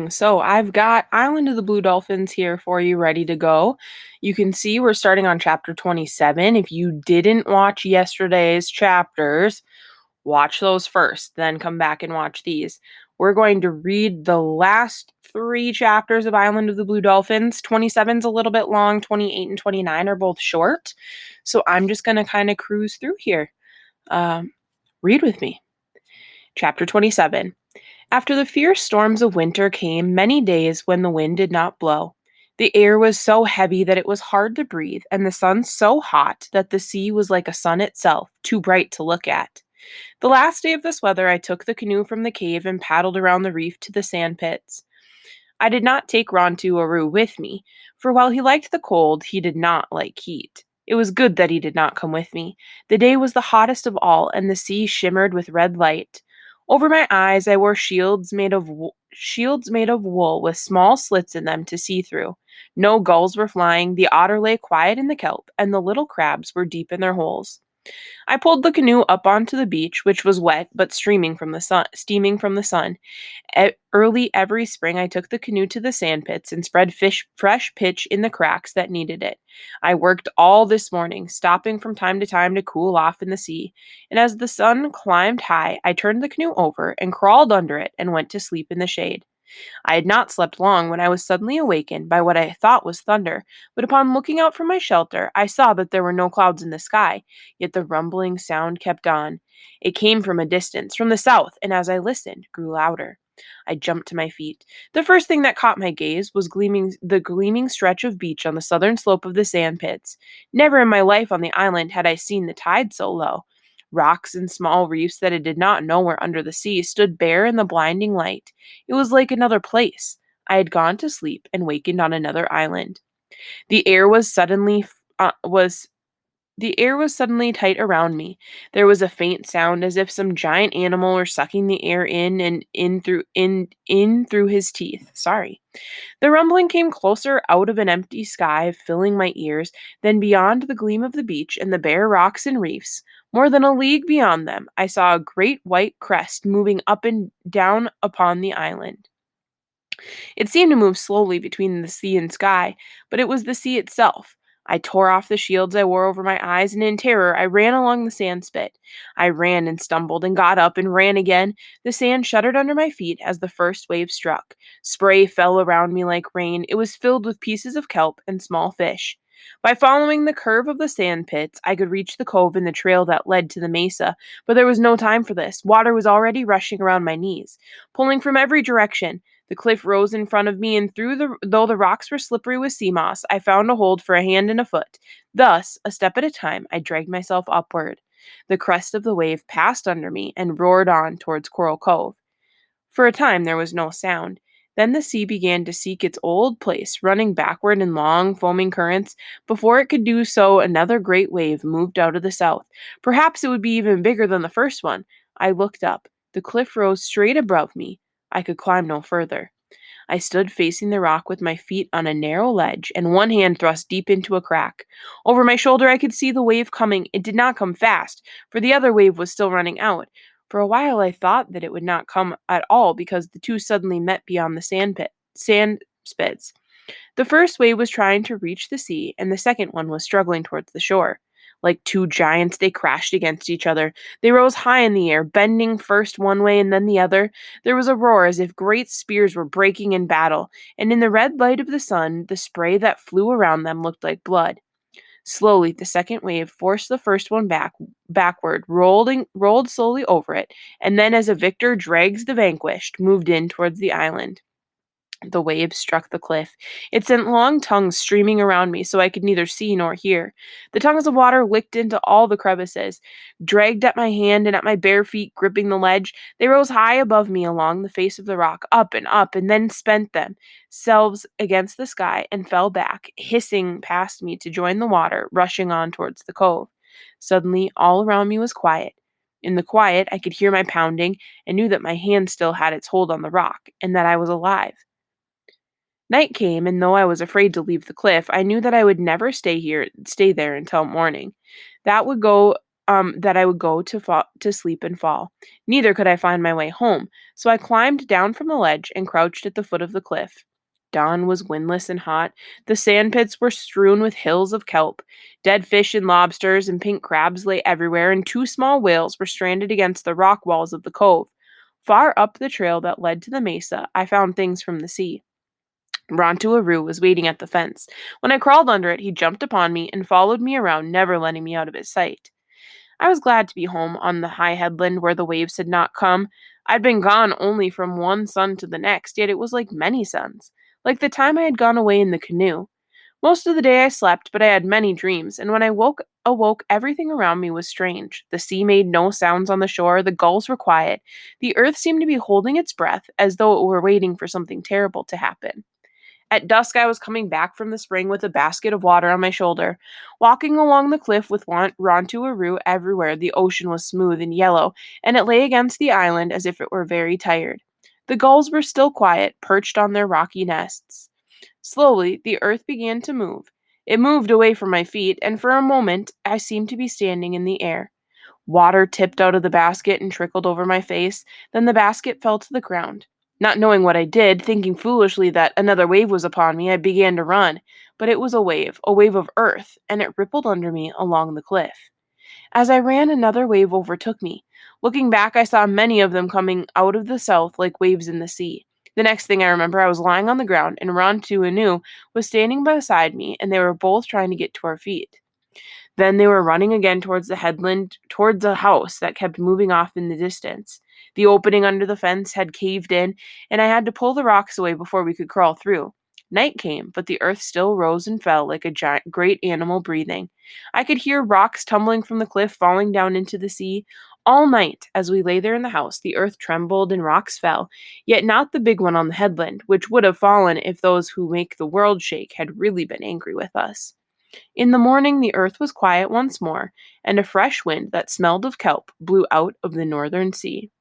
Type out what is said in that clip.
So I've got Island of the Blue Dolphins here for you, ready to go. You can see we're starting on chapter 27. If you didn't watch yesterday's chapters, watch those first, then come back and watch these. We're going to read the last three chapters of Island of the Blue Dolphins. 27's a little bit long, 28 and 29 are both short. So I'm just going to kind of cruise through here. Um, Read with me. Chapter 27. After the fierce storms of winter came many days when the wind did not blow. The air was so heavy that it was hard to breathe, and the sun so hot that the sea was like a sun itself, too bright to look at. The last day of this weather, I took the canoe from the cave and paddled around the reef to the sand pits. I did not take Rontu Aru with me, for while he liked the cold, he did not like heat. It was good that he did not come with me. The day was the hottest of all, and the sea shimmered with red light. Over my eyes, I wore shields made of wool with small slits in them to see through. No gulls were flying, the otter lay quiet in the kelp, and the little crabs were deep in their holes. I pulled the canoe up onto the beach, which was wet but steaming from the sun. Early every spring, I took the canoe to the sand pits and spread fresh pitch in the cracks that needed it. I worked all this morning, stopping from time to time to cool off in the sea. And as the sun climbed high, I turned the canoe over and crawled under it and went to sleep in the shade. I had not slept long when I was suddenly awakened by what I thought was thunder, but upon looking out from my shelter, I saw that there were no clouds in the sky, yet the rumbling sound kept on. It came from a distance, from the south, and as I listened, grew louder. I jumped to my feet. The first thing that caught my gaze was the gleaming stretch of beach on the southern slope of the sand pits. Never in my life on the island had I seen the tide so low. Rocks and small reefs that I did not know were under the sea stood bare in the blinding light. It was like another place. I had gone to sleep and wakened on another island. The air was suddenly was the air was suddenly tight around me. There was a faint sound as if some giant animal were sucking the air in through his teeth. Sorry. The rumbling came closer out of an empty sky, filling my ears, then beyond the gleam of the beach and the bare rocks and reefs. More than a league beyond them, I saw a great white crest moving up and down upon the island. It seemed to move slowly between the sea and sky, but it was the sea itself. I tore off the shields I wore over my eyes, and in terror I ran along the sand spit. I ran and stumbled and got up and ran again. The sand shuddered under my feet as the first wave struck. Spray fell around me like rain. It was filled with pieces of kelp and small fish. By following the curve of the sand pits, I could reach the cove and the trail that led to the mesa, but there was no time for this. Water was already rushing around my knees, pulling from every direction. The cliff rose in front of me, and though the rocks were slippery with sea moss, I found a hold for a hand and a foot. Thus, a step at a time, I dragged myself upward. The crest of the wave passed under me and roared on towards Coral Cove. For a time there was no sound. Then the sea began to seek its old place, running backward in long, foaming currents. Before it could do so, another great wave moved out of the south. Perhaps it would be even bigger than the first one. I looked up. The cliff rose straight above me. I could climb no further. I stood facing the rock with my feet on a narrow ledge and one hand thrust deep into a crack. Over my shoulder I could see the wave coming. It did not come fast, for the other wave was still running out. For a while I thought that it would not come at all because the two suddenly met beyond the sand spits. The first wave was trying to reach the sea, and the second one was struggling towards the shore. Like two giants, they crashed against each other. They rose high in the air, bending first one way and then the other. There was a roar as if great spears were breaking in battle, and in the red light of the sun, the spray that flew around them looked like blood. Slowly, the second wave forced the first one backward, rolled slowly over it, and then, as a victor drags the vanquished, moved in towards the island. The waves struck the cliff. It sent long tongues streaming around me so I could neither see nor hear. The tongues of water licked into all the crevices, dragged at my hand and at my bare feet, gripping the ledge. They rose high above me along the face of the rock, up, and then spent themselves against the sky and fell back, hissing past me to join the water, rushing on towards the cove. Suddenly, all around me was quiet. In the quiet, I could hear my pounding and knew that my hand still had its hold on the rock and that I was alive. Night came, and though I was afraid to leave the cliff, I knew that I would never stay there until morning. That would go that I would go to sleep and fall. Neither could I find my way home, so I climbed down from the ledge and crouched at the foot of the cliff. Dawn was windless and hot. The sand pits were strewn with hills of kelp. Dead fish and lobsters and pink crabs lay everywhere, and two small whales were stranded against the rock walls of the cove. Far up the trail that led to the mesa, I found things from the sea. Rontu was waiting at the fence. When I crawled under it, he jumped upon me and followed me around, never letting me out of his sight. I was glad to be home on the high headland where the waves had not come. I'd been gone only from one sun to the next, yet it was like many suns, like the time I had gone away in the canoe. Most of the day I slept, but I had many dreams, and when I awoke, everything around me was strange. The sea made no sounds on the shore, the gulls were quiet. The earth seemed to be holding its breath as though it were waiting for something terrible to happen. At dusk, I was coming back from the spring with a basket of water on my shoulder. Walking along the cliff with Rontuaru everywhere, the ocean was smooth and yellow, and it lay against the island as if it were very tired. The gulls were still quiet, perched on their rocky nests. Slowly, the earth began to move. It moved away from my feet, and for a moment, I seemed to be standing in the air. Water tipped out of the basket and trickled over my face. Then the basket fell to the ground. Not knowing what I did, thinking foolishly that another wave was upon me, I began to run. But it was a wave of earth, and it rippled under me along the cliff. As I ran, another wave overtook me. Looking back, I saw many of them coming out of the south like waves in the sea. The next thing I remember, I was lying on the ground, and Rontu Anu was standing beside me, and they were both trying to get to our feet. Then they were running again towards the headland, towards a house that kept moving off in the distance. The opening under the fence had caved in, and I had to pull the rocks away before we could crawl through. Night came, but the earth still rose and fell like a great animal breathing. I could hear rocks tumbling from the cliff falling down into the sea. All night, as we lay there in the house, the earth trembled and rocks fell, yet not the big one on the headland, which would have fallen if those who make the world shake had really been angry with us. In the morning the earth was quiet once more, and a fresh wind that smelled of kelp blew out of the northern sea.